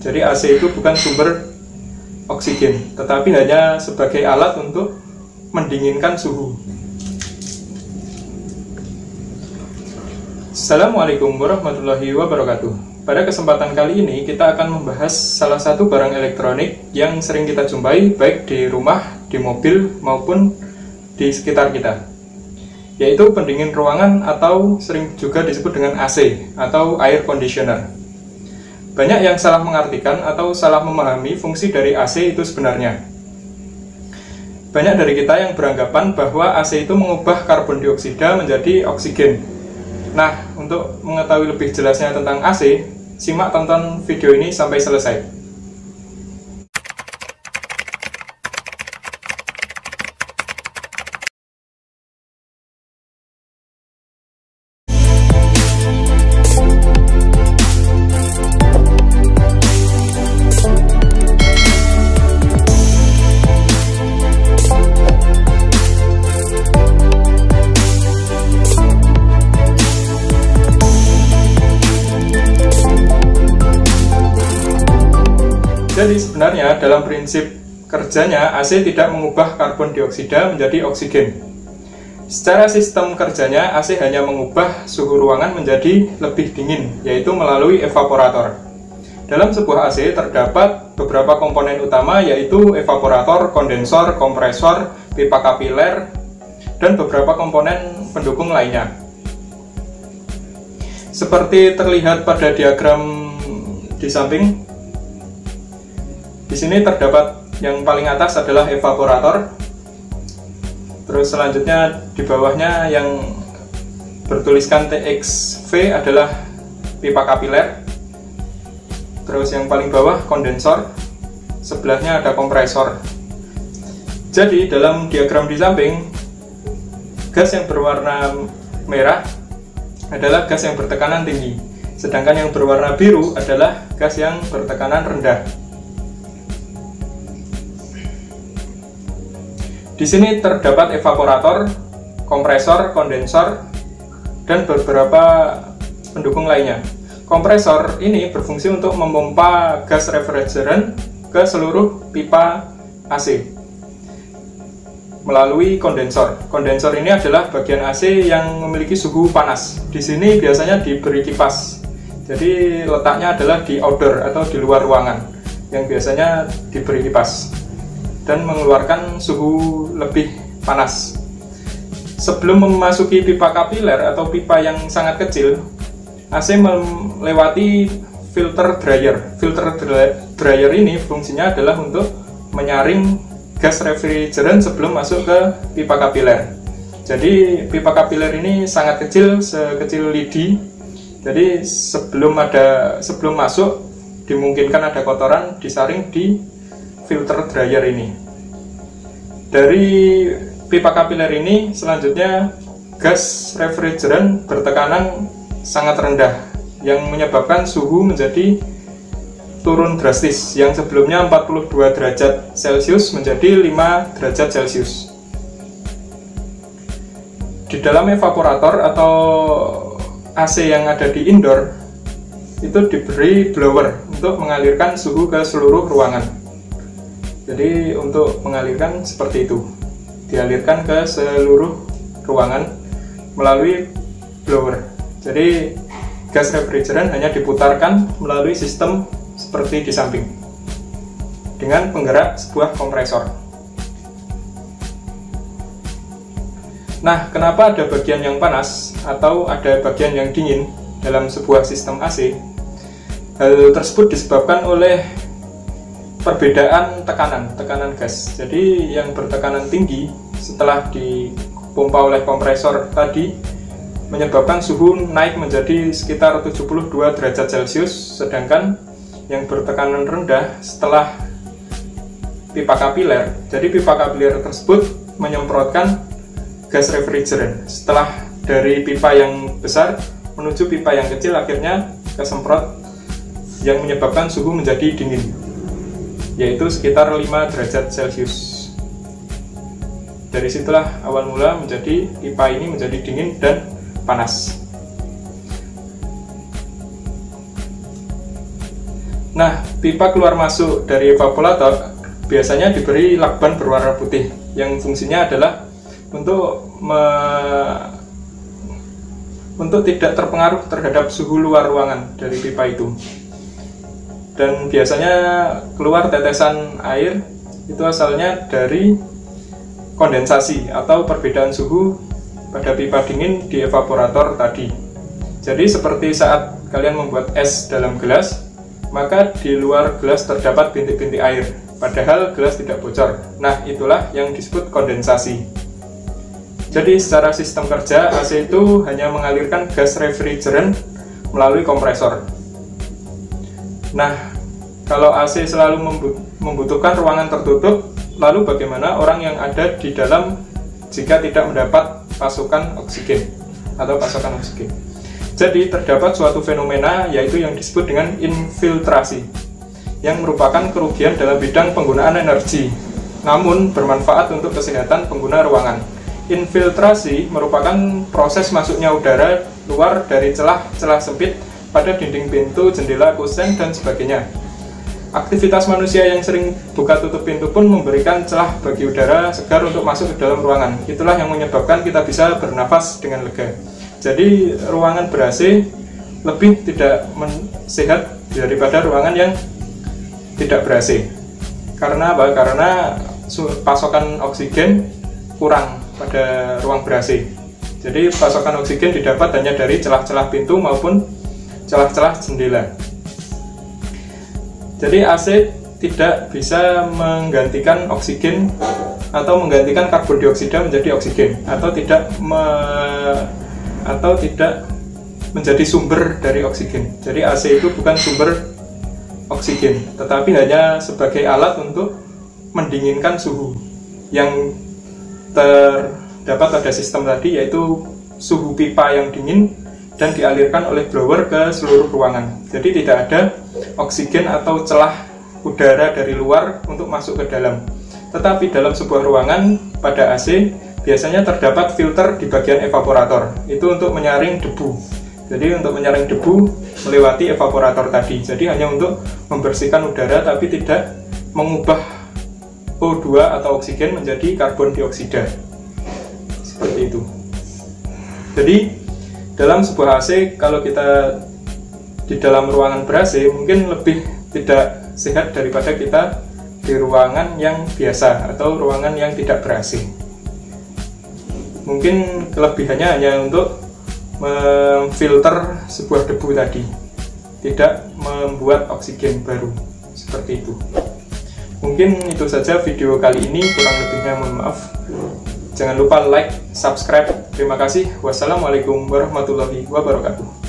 Jadi AC itu bukan sumber oksigen, tetapi hanya sebagai alat untuk mendinginkan suhu. Assalamualaikum warahmatullahi wabarakatuh. Pada kesempatan kali ini kita akan membahas salah satu barang elektronik yang sering kita jumpai baik di rumah, di mobil, maupun di sekitar kita, yaitu pendingin ruangan atau sering juga disebut dengan AC atau air conditioner. Banyak yang salah mengartikan atau salah memahami fungsi dari AC itu sebenarnya. Banyak dari kita yang beranggapan bahwa AC itu mengubah karbon dioksida menjadi oksigen. Nah, untuk mengetahui lebih jelasnya tentang AC, simak tonton video ini sampai selesai. Jadi sebenarnya dalam prinsip kerjanya AC tidak mengubah karbon dioksida menjadi oksigen. Secara sistem kerjanya AC hanya mengubah suhu ruangan menjadi lebih dingin, yaitu melalui evaporator. Dalam sebuah AC terdapat beberapa komponen utama, yaitu evaporator, kondensor, kompresor, pipa kapiler, dan beberapa komponen pendukung lainnya. Seperti terlihat pada diagram di samping, di sini terdapat yang paling atas adalah evaporator, terus selanjutnya di bawahnya yang bertuliskan TXV adalah pipa kapiler, terus yang paling bawah kondensor, sebelahnya ada kompresor. Jadi dalam diagram di samping, gas yang berwarna merah adalah gas yang bertekanan tinggi, sedangkan yang berwarna biru adalah gas yang bertekanan rendah. Di sini terdapat evaporator, kompresor, kondensor, dan beberapa pendukung lainnya. Kompresor ini berfungsi untuk memompa gas refrigeran ke seluruh pipa AC melalui kondensor. Kondensor ini adalah bagian AC yang memiliki suhu panas. Di sini biasanya diberi kipas. Jadi letaknya adalah di outdoor atau di luar ruangan, yang biasanya diberi kipas dan mengeluarkan suhu lebih panas. Sebelum memasuki pipa kapiler atau pipa yang sangat kecil, AC melewati filter dryer. Filter dryer ini fungsinya adalah untuk menyaring gas refrigeran sebelum masuk ke pipa kapiler. Jadi pipa kapiler ini sangat kecil, sekecil lidi. Jadi sebelum masuk dimungkinkan ada kotoran disaring di filter dryer ini. Dari pipa kapiler ini selanjutnya gas refrigeran bertekanan sangat rendah yang menyebabkan suhu menjadi turun drastis, yang sebelumnya 42 derajat Celcius menjadi 5 derajat Celcius. Di dalam evaporator atau AC yang ada di indoor itu diberi blower untuk mengalirkan suhu ke seluruh ruangan. Jadi untuk mengalirkan seperti itu, dialirkan ke seluruh ruangan melalui blower. Jadi gas refrigeran hanya diputarkan melalui sistem seperti di samping dengan penggerak sebuah kompresor. Nah, kenapa ada bagian yang panas atau ada bagian yang dingin dalam sebuah sistem AC? Hal tersebut disebabkan oleh perbedaan tekanan gas. Jadi yang bertekanan tinggi setelah dipompa oleh kompresor tadi menyebabkan suhu naik menjadi sekitar 72 derajat Celcius, sedangkan yang bertekanan rendah setelah pipa kapiler. Jadi pipa kapiler tersebut menyemprotkan gas refrigeran. Setelah dari pipa yang besar menuju pipa yang kecil, akhirnya kesemprot yang menyebabkan suhu menjadi dingin, yaitu sekitar 5 derajat Celcius. Dari situlah awal mula menjadi pipa ini menjadi dingin dan panas. Nah, pipa keluar masuk dari evaporator biasanya diberi lakban berwarna putih yang fungsinya adalah untuk tidak terpengaruh terhadap suhu luar ruangan dari pipa itu. Dan biasanya keluar tetesan air itu asalnya dari kondensasi atau perbedaan suhu pada pipa dingin di evaporator tadi. Jadi seperti saat kalian membuat es dalam gelas, maka di luar gelas terdapat bintik-bintik air, padahal gelas tidak bocor. Nah, itulah yang disebut kondensasi. Jadi secara sistem kerja, AC itu hanya mengalirkan gas refrigeran melalui kompresor. Nah, kalau AC selalu membutuhkan ruangan tertutup, lalu bagaimana orang yang ada di dalam jika tidak mendapat pasokan oksigen atau pasokan oksigen? Jadi terdapat suatu fenomena yaitu yang disebut dengan infiltrasi, yang merupakan kerugian dalam bidang penggunaan energi, namun bermanfaat untuk kesehatan pengguna ruangan. Infiltrasi merupakan proses masuknya udara luar dari celah-celah sempit pada dinding pintu, jendela, kusen, dan sebagainya. Aktivitas manusia yang sering buka tutup pintu pun memberikan celah bagi udara segar untuk masuk ke dalam ruangan. Itulah yang menyebabkan kita bisa bernafas dengan lega. Jadi ruangan ber-AC lebih tidak sehat daripada ruangan yang tidak ber-AC. Karena apa? Karena pasokan oksigen kurang pada ruang ber-AC. Jadi pasokan oksigen didapat hanya dari celah-celah pintu maupun celah-celah jendela. Jadi AC tidak bisa menggantikan oksigen atau menggantikan karbon dioksida menjadi oksigen, atau tidak menjadi sumber dari oksigen. Jadi AC itu bukan sumber oksigen, tetapi hanya sebagai alat untuk mendinginkan suhu yang terdapat pada sistem tadi, yaitu suhu pipa yang dingin dan dialirkan oleh blower ke seluruh ruangan. Jadi tidak ada oksigen atau celah udara dari luar untuk masuk ke dalam. Tetapi dalam sebuah ruangan pada AC biasanya terdapat filter di bagian evaporator. Itu untuk menyaring debu. Jadi untuk menyaring debu melewati evaporator tadi. Jadi hanya untuk membersihkan udara tapi tidak mengubah O2 atau oksigen menjadi karbon dioksida. Seperti itu. Jadi dalam sebuah AC, kalau kita di dalam ruangan ber-AC mungkin lebih tidak sehat daripada kita di ruangan yang biasa atau ruangan yang tidak ber-AC. Mungkin kelebihannya hanya untuk memfilter sebuah debu tadi, tidak membuat oksigen baru. Seperti itu. Mungkin itu saja video kali ini, kurang lebihnya mohon maaf. Jangan lupa like, subscribe. Terima kasih. Wassalamualaikum warahmatullahi wabarakatuh.